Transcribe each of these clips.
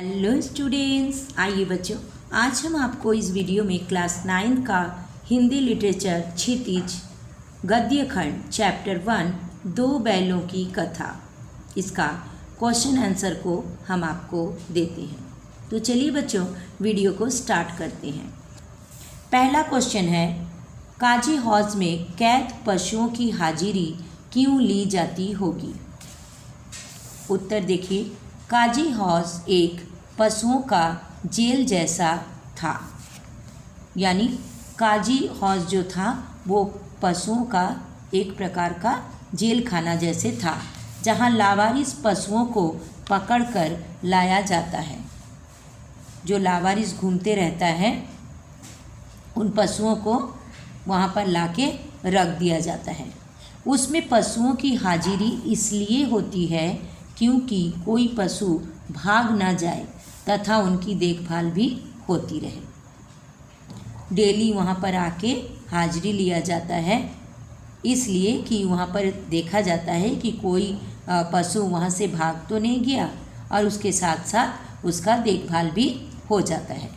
Hello students, आइए बच्चों, आज हम आपको इस वीडियो में क्लास 9 का हिंदी लिटरेचर क्षितिज गद्य खंड चैप्टर 1 दो बैलों की कथा, इसका क्वेश्चन आंसर को हम आपको देते हैं। तो चलिए बच्चों, वीडियो को स्टार्ट करते हैं। पहला क्वेश्चन है, काजी हौज में कैद पशुओं की हाजिरी क्यों ली जाती होगी? उत्तर देखिए, काजी हौज एक पशुओं का जेल जैसा था। यानी काजी हौज जो था वो पशुओं का एक प्रकार का जेल खाना जैसे था, जहाँ लावारिस पशुओं को पकड़कर लाया जाता है। जो लावारिस घूमते रहता है उन पशुओं को वहाँ पर लाके रख दिया जाता है। उसमें पशुओं की हाजिरी इसलिए होती है क्योंकि कोई पशु भाग ना जाए तथा उनकी देखभाल भी होती रहे। डेली वहाँ पर आके हाजिरी लिया जाता है, इसलिए कि वहाँ पर देखा जाता है कि कोई पशु वहाँ से भाग तो नहीं गया और उसके साथ साथ उसका देखभाल भी हो जाता है।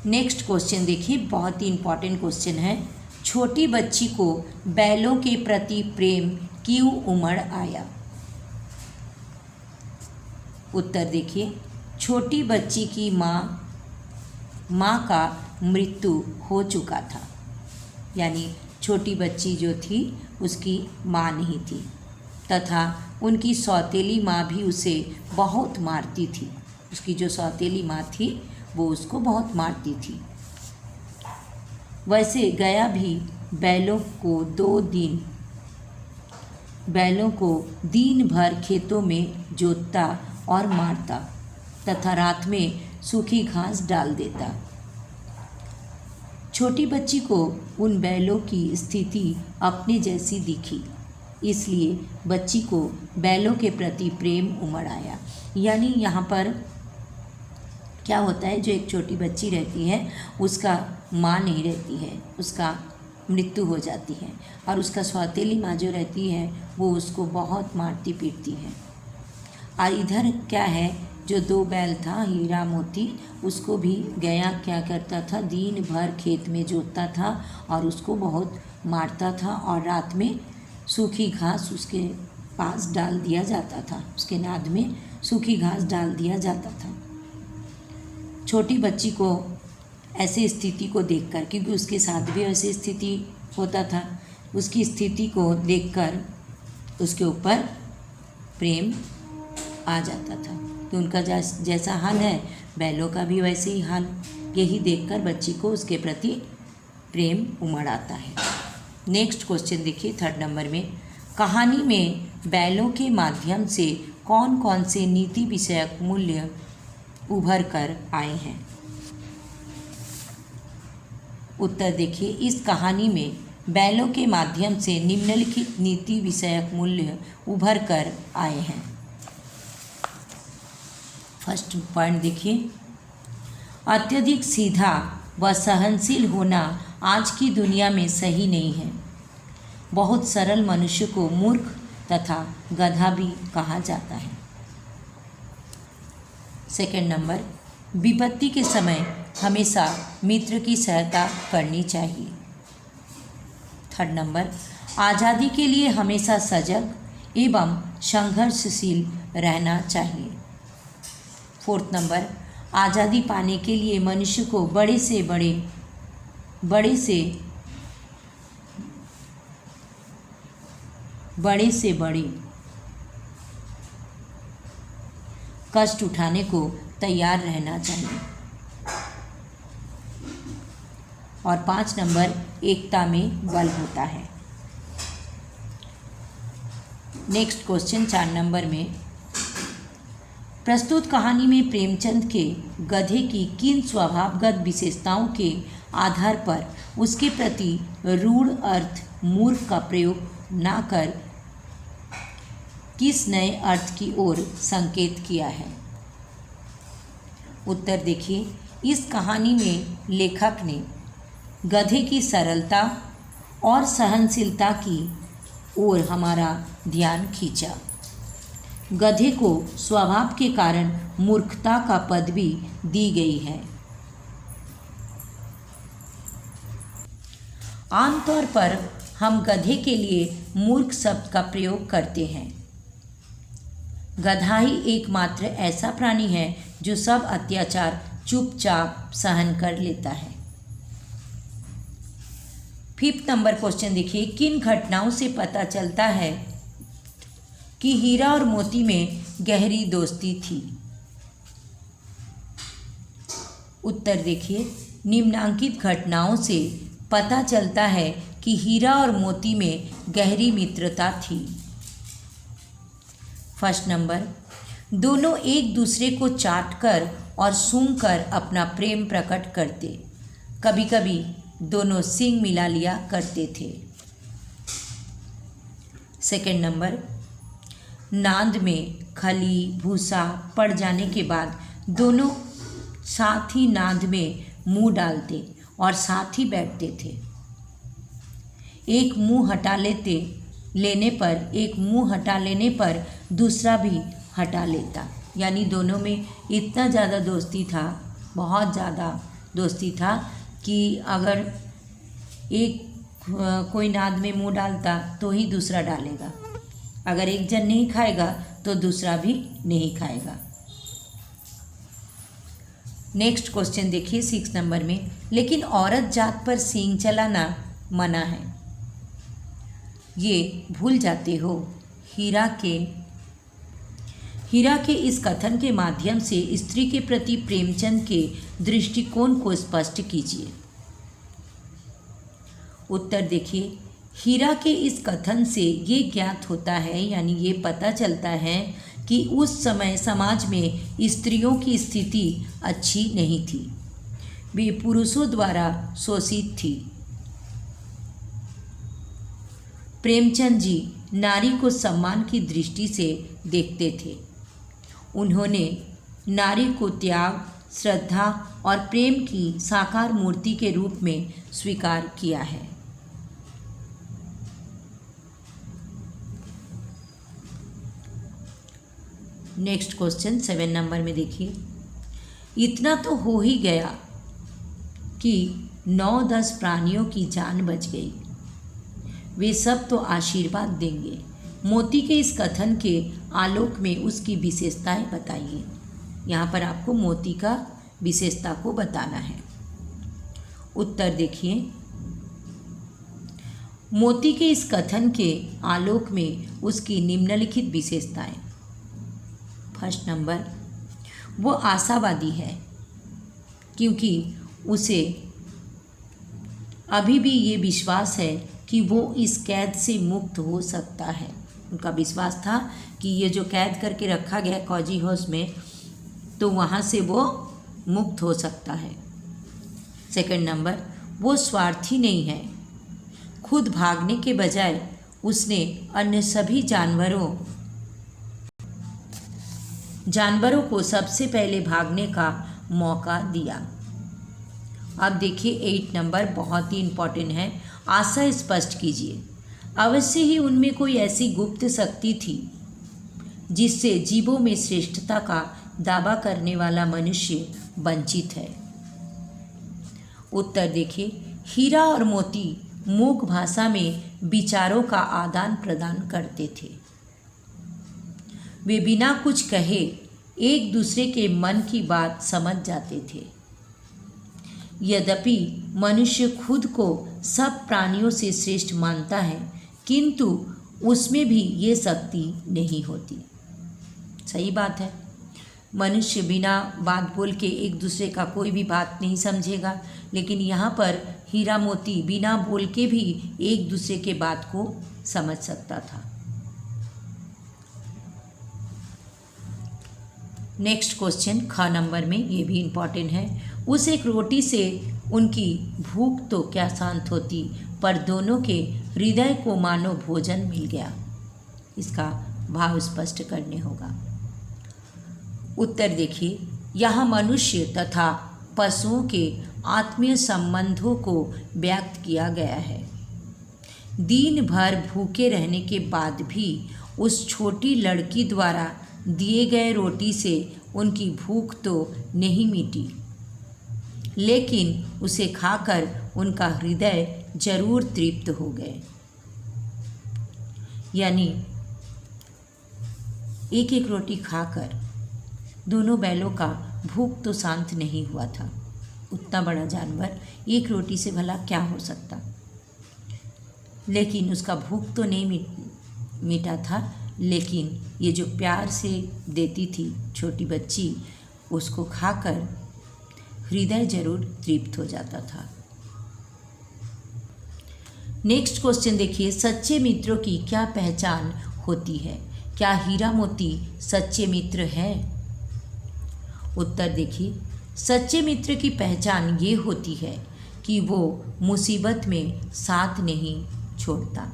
नेक्स्ट क्वेश्चन देखिए, बहुत ही इम्पॉर्टेंट क्वेश्चन है। छोटी बच्ची को बैलों के प्रति प्रेम क्यों उमड़ आया? उत्तर देखिए, छोटी बच्ची की माँ का मृत्यु हो चुका था। यानी छोटी बच्ची जो थी उसकी माँ नहीं थी तथा उनकी सौतेली माँ भी उसे बहुत मारती थी। उसकी जो सौतेली माँ थी वो उसको बहुत मारती थी। वैसे गया भी बैलों को दिन भर खेतों में जोतता और मारता तथा रात में सूखी घास डाल देता। छोटी बच्ची को उन बैलों की स्थिति अपने जैसी दिखी, इसलिए बच्ची को बैलों के प्रति प्रेम उमड़ आया। यानी यहाँ पर क्या होता है, जो एक छोटी बच्ची रहती है उसका माँ नहीं रहती है, उसका मृत्यु हो जाती है और उसका सौतेली माँ जो रहती है वो उसको बहुत मारती पीटती है। और इधर क्या है, जो दो बैल था हीरा मोती, उसको भी गया क्या करता था, दिन भर खेत में जोतता था और उसको बहुत मारता था और रात में सूखी घास उसके पास डाल दिया जाता था, उसके नाद में सूखी घास डाल दिया जाता था। छोटी बच्ची को ऐसी स्थिति को देखकर, क्योंकि उसके साथ भी ऐसी स्थिति होता था, उसकी स्थिति को देखकर उसके ऊपर प्रेम आ जाता था कि उनका जैसा हाल है बैलों का भी वैसे ही हाल। यही देखकर बच्ची को उसके प्रति प्रेम उमड़ आता है। नेक्स्ट क्वेश्चन देखिए, 3rd नंबर में, कहानी में बैलों के माध्यम से कौन कौन से नीति विषयक मूल्य उभर कर आए हैं? उत्तर देखिए, इस कहानी में बैलों के माध्यम से निम्नलिखित नीति विषयक मूल्य उभर कर आए हैं। फर्स्ट पॉइंट देखिए, अत्यधिक सीधा व सहनशील होना आज की दुनिया में सही नहीं है। बहुत सरल मनुष्य को मूर्ख तथा गधा भी कहा जाता है। सेकंड नंबर, विपत्ति के समय हमेशा मित्र की सहायता करनी चाहिए। 3rd नंबर, आज़ादी के लिए हमेशा सजग एवं संघर्षशील रहना चाहिए। 4th नंबर, आज़ादी पाने के लिए मनुष्य को बड़े से बड़े कष्ट उठाने को तैयार रहना चाहिए। और 5 नंबर, एकता में बल होता है। नेक्स्ट क्वेश्चन 4 नंबर में, प्रस्तुत कहानी में प्रेमचंद के गधे की किन स्वभावगत विशेषताओं के आधार पर उसके प्रति रूढ़ अर्थ मूर्ख का प्रयोग ना कर किस नए अर्थ की ओर संकेत किया है? उत्तर देखिए, इस कहानी में लेखक ने गधे की सरलता और सहनशीलता की ओर हमारा ध्यान खींचा। गधे को स्वभाव के कारण मूर्खता का पदवी दी गई है। आमतौर पर हम गधे के लिए मूर्ख शब्द का प्रयोग करते हैं। गधा ही एकमात्र ऐसा प्राणी है जो सब अत्याचार चुपचाप सहन कर लेता है। 5th नंबर क्वेश्चन देखिए, किन घटनाओं से पता चलता है कि हीरा और मोती में गहरी दोस्ती थी? उत्तर देखिए, निम्नलिखित घटनाओं से पता चलता है कि हीरा और मोती में गहरी मित्रता थी। फर्स्ट नंबर, दोनों एक दूसरे को चाटकर और सूंघकर अपना प्रेम प्रकट करते। कभी कभी दोनों सींग मिला लिया करते थे। सेकंड नंबर, नांद में खली भूसा पड़ जाने के बाद दोनों साथ ही नांद में मुंह डालते और साथ ही बैठते थे। एक मुंह हटा लेने पर दूसरा भी हटा लेता, यानी दोनों में इतना ज़्यादा दोस्ती था, बहुत ज़्यादा दोस्ती था कि अगर एक कोई नाद में मुंह डालता तो ही दूसरा डालेगा, अगर एक जन नहीं खाएगा तो दूसरा भी नहीं खाएगा। नेक्स्ट क्वेश्चन देखिए 6 नंबर में, लेकिन औरत जात पर सींग चलाना मना है, ये भूल जाते हो। हीरा के इस कथन के माध्यम से स्त्री के प्रति प्रेमचंद के दृष्टिकोण को स्पष्ट कीजिए। उत्तर देखिए, हीरा के इस कथन से ये ज्ञात होता है, यानी ये पता चलता है कि उस समय समाज में स्त्रियों की स्थिति अच्छी नहीं थी, वे पुरुषों द्वारा शोषित थी। प्रेमचंद जी नारी को सम्मान की दृष्टि से देखते थे। उन्होंने नारी को त्याग, श्रद्धा और प्रेम की साकार मूर्ति के रूप में स्वीकार किया है। नेक्स्ट क्वेश्चन 7 नंबर में देखिए, इतना तो हो ही गया कि 9-10 प्राणियों की जान बच गई, वे सब तो आशीर्वाद देंगे। मोती के इस कथन के आलोक में उसकी विशेषताएं बताइए। यहाँ पर आपको मोती का विशेषता को बताना है। उत्तर देखिए, मोती के इस कथन के आलोक में उसकी निम्नलिखित विशेषताएं। फर्स्ट नंबर, वो आशावादी है क्योंकि उसे अभी भी ये विश्वास है कि वो इस कैद से मुक्त हो सकता है। उनका विश्वास था कि ये जो कैद करके रखा गया कौजी हाउस में, तो वहाँ से वो मुक्त हो सकता है। सेकंड नंबर, वो स्वार्थी नहीं है, खुद भागने के बजाय उसने अन्य सभी जानवरों को सबसे पहले भागने का मौका दिया। अब देखिए 8 नंबर बहुत ही इम्पॉर्टेंट है, आशा स्पष्ट कीजिए। अवश्य ही उनमें कोई ऐसी गुप्त शक्ति थी जिससे जीवों में श्रेष्ठता का दावा करने वाला मनुष्य वंचित है। उत्तर देखिए, हीरा और मोती मूक भाषा में विचारों का आदान प्रदान करते थे। वे बिना कुछ कहे एक दूसरे के मन की बात समझ जाते थे। यद्यपि मनुष्य खुद को सब प्राणियों से श्रेष्ठ मानता है, किंतु उसमें भी ये शक्ति नहीं होती। सही बात है, मनुष्य बिना बात बोल के एक दूसरे का कोई भी बात नहीं समझेगा, लेकिन यहाँ पर हीरा मोती बिना बोल के भी एक दूसरे के बात को समझ सकता था। नेक्स्ट क्वेश्चन ख नंबर में, ये भी इम्पॉर्टेंट है। उस एक रोटी से उनकी भूख तो क्या शांत होती, पर दोनों के हृदय को मानो भोजन मिल गया। इसका भाव स्पष्ट करने होगा। उत्तर देखिए, यहाँ मनुष्य तथा पशुओं के आत्मीय संबंधों को व्यक्त किया गया है। दिन भर भूखे रहने के बाद भी उस छोटी लड़की द्वारा दिए गए रोटी से उनकी भूख तो नहीं मिटी, लेकिन उसे खाकर उनका हृदय जरूर तृप्त हो गए। यानी एक एक रोटी खाकर दोनों बैलों का भूख तो शांत नहीं हुआ था। उतना बड़ा जानवर एक रोटी से भला क्या हो सकता, लेकिन उसका भूख तो नहीं मिटा था, लेकिन ये जो प्यार से देती थी छोटी बच्ची, उसको खाकर हृदय जरूर तृप्त हो जाता था। नेक्स्ट क्वेश्चन देखिए, सच्चे मित्रों की क्या पहचान होती है? क्या हीरा मोती सच्चे मित्र है? उत्तर देखिए, सच्चे मित्र की पहचान ये होती है कि वो मुसीबत में साथ नहीं छोड़ता।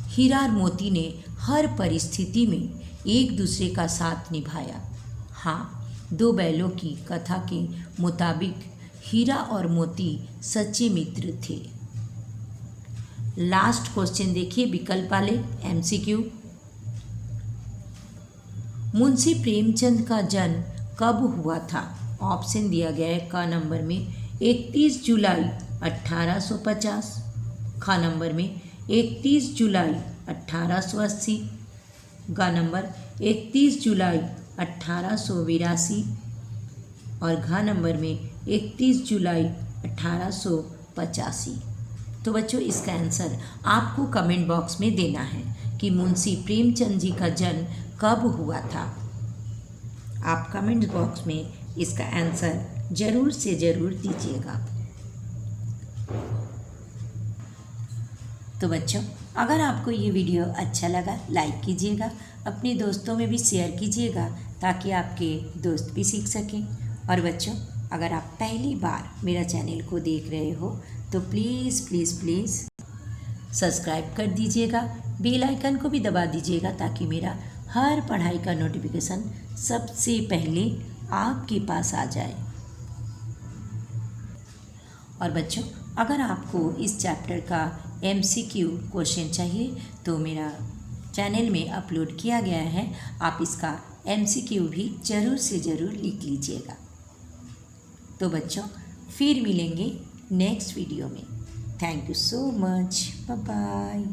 हीरा और मोती ने हर परिस्थिति में एक दूसरे का साथ निभाया। हाँ, दो बैलों की कथा के मुताबिक हीरा और मोती सच्चे मित्र थे। लास्ट क्वेश्चन देखिए, विकल्प वाले MCQ। मुंशी प्रेमचंद का जन्म कब हुआ था? ऑप्शन दिया गया है क नंबर में 31 जुलाई 1850, ख नंबर में 31 जुलाई 1880, ग नंबर 31 जुलाई 1882 और घ नंबर में 31 जुलाई 1885। तो बच्चों, इसका आंसर आपको कमेंट बॉक्स में देना है कि मुंशी प्रेमचंद जी का जन्म कब हुआ था। आप कमेंट बॉक्स में इसका आंसर ज़रूर से ज़रूर दीजिएगा। तो बच्चों, अगर आपको ये वीडियो अच्छा लगा लाइक कीजिएगा, अपने दोस्तों में भी शेयर कीजिएगा ताकि आपके दोस्त भी सीख सकें। और बच्चों, अगर आप पहली बार मेरा चैनल को देख रहे हो तो प्लीज़ प्लीज़ प्लीज़ सब्सक्राइब कर दीजिएगा, बेल आइकन को भी दबा दीजिएगा ताकि मेरा हर पढ़ाई का नोटिफिकेशन सबसे पहले आपके पास आ जाए। और बच्चों, अगर आपको इस चैप्टर का MCQ क्वेश्चन चाहिए तो मेरा चैनल में अपलोड किया गया है, आप इसका MCQ भी ज़रूर से ज़रूर लिख लीजिएगा। तो बच्चों, फिर मिलेंगे नेक्स्ट वीडियो में। Thank you so much, bye bye.